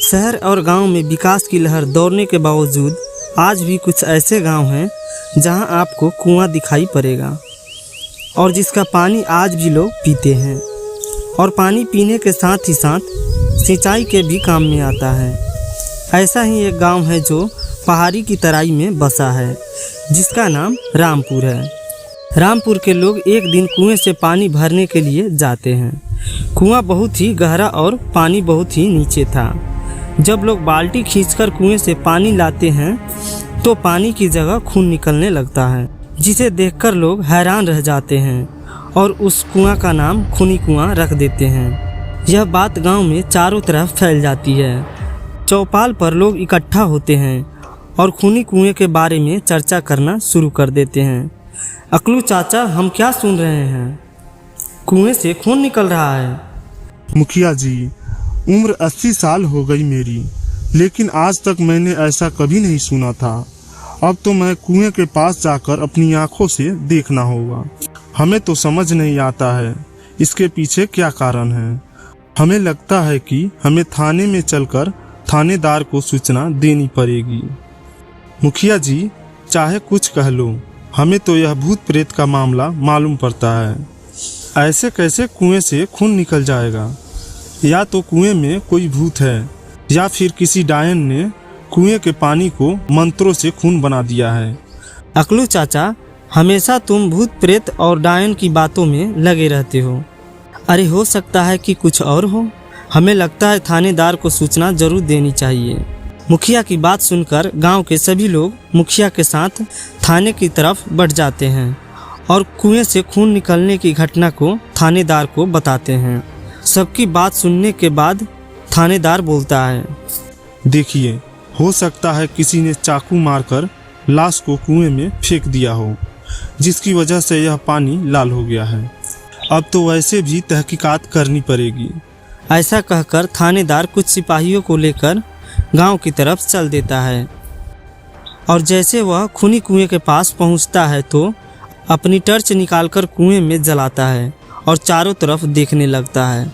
शहर और गांव में विकास की लहर दौड़ने के बावजूद आज भी कुछ ऐसे गांव हैं जहां आपको कुआं दिखाई पड़ेगा और जिसका पानी आज भी लोग पीते हैं और पानी पीने के साथ ही साथ सिंचाई के भी काम में आता है। ऐसा ही एक गांव है जो पहाड़ी की तराई में बसा है, जिसका नाम रामपुर है। रामपुर के लोग एक दिन कुएं से पानी भरने के लिए जाते हैं। कुआं बहुत ही गहरा और पानी बहुत ही नीचे था। जब लोग बाल्टी खींचकर कुएं से पानी लाते हैं तो पानी की जगह खून निकलने लगता है, जिसे देखकर लोग हैरान रह जाते हैं और उस कुआं का नाम खूनी कुआं रख देते हैं। यह बात गांव में चारों तरफ फैल जाती है। चौपाल पर लोग इकट्ठा होते हैं और खूनी कुएं के बारे में चर्चा करना शुरू कर देते हैं। अकलू चाचा, हम क्या सुन रहे हैं? कुएं से खून निकल रहा है। मुखिया जी, उम्र 80 साल हो गई मेरी, लेकिन आज तक मैंने ऐसा कभी नहीं सुना था। अब तो मैं कुएं के पास जाकर अपनी आंखों से देखना होगा। हमें तो समझ नहीं आता है इसके पीछे क्या कारण है। हमें लगता है कि हमें थाने में चलकर थानेदार को सूचना देनी पड़ेगी। मुखिया जी, चाहे कुछ कह लो, हमें तो यह भूत प्रेत का मामला मालूम पड़ता है। ऐसे कैसे कुएं से खून निकल जाएगा? या तो कुएं में कोई भूत है या फिर किसी डायन ने कुएं के पानी को मंत्रों से खून बना दिया है। अकलू चाचा, हमेशा तुम भूत प्रेत और डायन की बातों में लगे रहते हो। अरे हो सकता है कि कुछ और हो। हमें लगता है थानेदार को सूचना जरूर देनी चाहिए। मुखिया की बात सुनकर गांव के सभी लोग मुखिया के साथ थाने की तरफ बढ़ जाते हैं और कुएं से खून निकलने की घटना को थानेदार को बताते हैं। सबकी बात सुनने के बाद थानेदार बोलता है, देखिए, हो सकता है किसी ने चाकू मारकर लाश को कुएं में फेंक दिया हो, जिसकी वजह से यह पानी लाल हो गया है। अब तो वैसे भी तहकीकात करनी पड़ेगी। ऐसा कहकर थानेदार कुछ सिपाहियों को लेकर गांव की तरफ चल देता है और जैसे वह खूनी कुएं के पास पहुंचता है तो अपनी टर्च निकालकर कुएं में जलाता है और चारों तरफ देखने लगता है।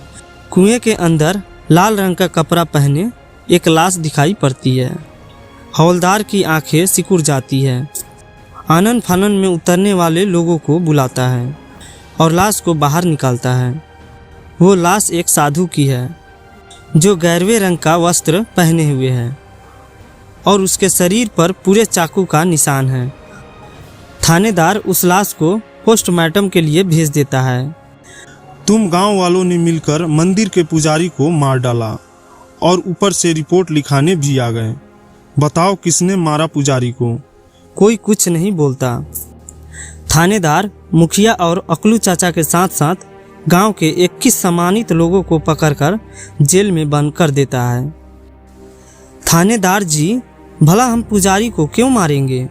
कुएं के अंदर लाल रंग का कपड़ा पहने एक लाश दिखाई पड़ती है। हवलदार की आंखें सिकुड़ जाती है। आनन फानन में उतरने वाले लोगों को बुलाता है और लाश को बाहर निकालता है। वो लाश एक साधु की है जो गहरे रंग का वस्त्र पहने हुए है और उसके शरीर पर पूरे चाकू का निशान है। थानेदार उस लाश को पोस्टमार्टम के लिए भेज देता है। तुम गांव वालों ने मिलकर मंदिर के पुजारी को मार डाला और ऊपर से रिपोर्ट लिखाने भी आ गए। बताओ, किसने मारा पुजारी को? कोई कुछ नहीं बोलता। थानेदार मुखिया और अकलू चाचा के साथ साथ गांव के 21 सम्मानित लोगों को पकड़कर जेल में बंद कर देता है। थानेदार जी, भला हम पुजारी को क्यों मारेंगे?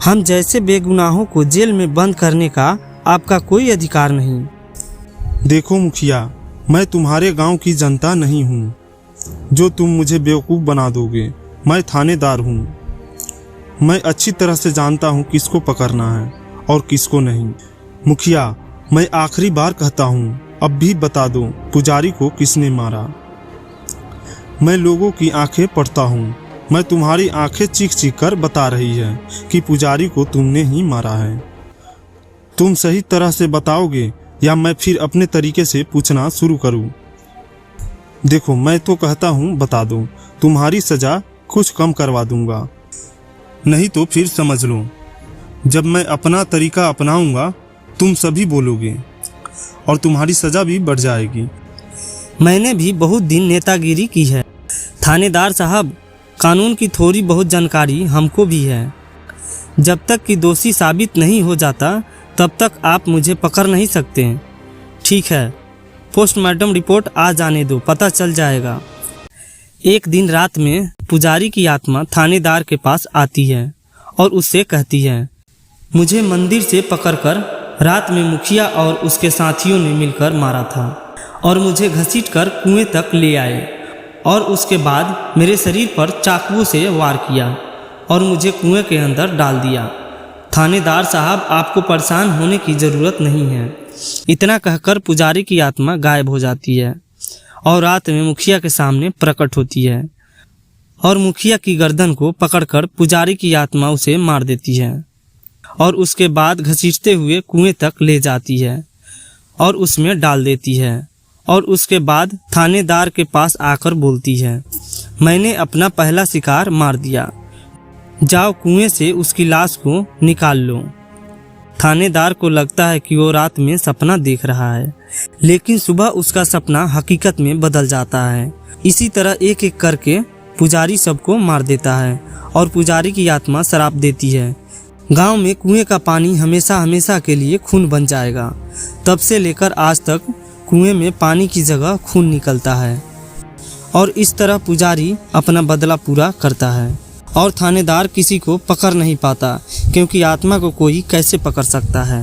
हम जैसे बेगुनाहों को जेल में बंद करने का आपका कोई अधिकार नहीं। देखो मुखिया, मैं तुम्हारे गांव की जनता नहीं हूँ जो तुम मुझे बेवकूफ़ बना दोगे। मैं थानेदार हूँ। मैं अच्छी तरह से जानता हूँ किसको पकड़ना है और किसको नहीं। मुखिया, मैं आखिरी बार कहता हूँ, अब भी बता दो पुजारी को किसने मारा। मैं लोगों की आंखें पढ़ता हूँ। मैं तुम्हारी आंखें चीख चीख कर बता रही है कि पुजारी को तुमने ही मारा है। तुम सही तरह से बताओगे या मैं फिर अपने तरीके से पूछना शुरू करूं? देखो, मैं तो कहता हूं बता दो, तुम्हारी सज़ा कुछ कम करवा दूंगा। नहीं तो फिर समझ लो, जब मैं अपना तरीका अपनाऊंगा तुम सभी बोलोगे और तुम्हारी सज़ा भी बढ़ जाएगी। मैंने भी बहुत दिन नेतागिरी की है थानेदार साहब। कानून की थोड़ी बहुत जानकारी हमको भी है। जब तक कि दोषी साबित नहीं हो जाता तब तक आप मुझे पकड़ नहीं सकते। ठीक है, पोस्टमार्टम रिपोर्ट आ जाने दो, पता चल जाएगा। एक दिन रात में पुजारी की आत्मा थानेदार के पास आती है और उससे कहती है, मुझे मंदिर से पकड़कर रात में मुखिया और उसके साथियों ने मिलकर मारा था और मुझे घसीटकर कुएं तक ले आए और उसके बाद मेरे शरीर पर चाकू से वार किया और मुझे कुएं के अंदर डाल दिया। थानेदार साहब, आपको परेशान होने की ज़रूरत नहीं है। इतना कहकर पुजारी की आत्मा गायब हो जाती है और रात में मुखिया के सामने प्रकट होती है और मुखिया की गर्दन को पकड़कर पुजारी की आत्मा उसे मार देती है और उसके बाद घसीटते हुए कुएं तक ले जाती है और उसमें डाल देती है और उसके बाद थानेदार के पास आकर बोलती है, मैंने अपना पहला शिकार मार दिया, जाओ कुएं से उसकी लाश को निकाल लो। थानेदार को लगता है कि वो रात में सपना देख रहा है, लेकिन सुबह उसका सपना हकीकत में बदल जाता है। इसी तरह एक एक करके पुजारी सबको मार देता है और पुजारी की आत्मा श्राप देती है, गांव में कुएं का पानी हमेशा हमेशा के लिए खून बन जाएगा। तब से लेकर आज तक कुएं में पानी की जगह खून निकलता है और इस तरह पुजारी अपना बदला पूरा करता है और थानेदार किसी को पकड़ नहीं पाता, क्योंकि आत्मा को कोई कैसे पकड़ सकता है।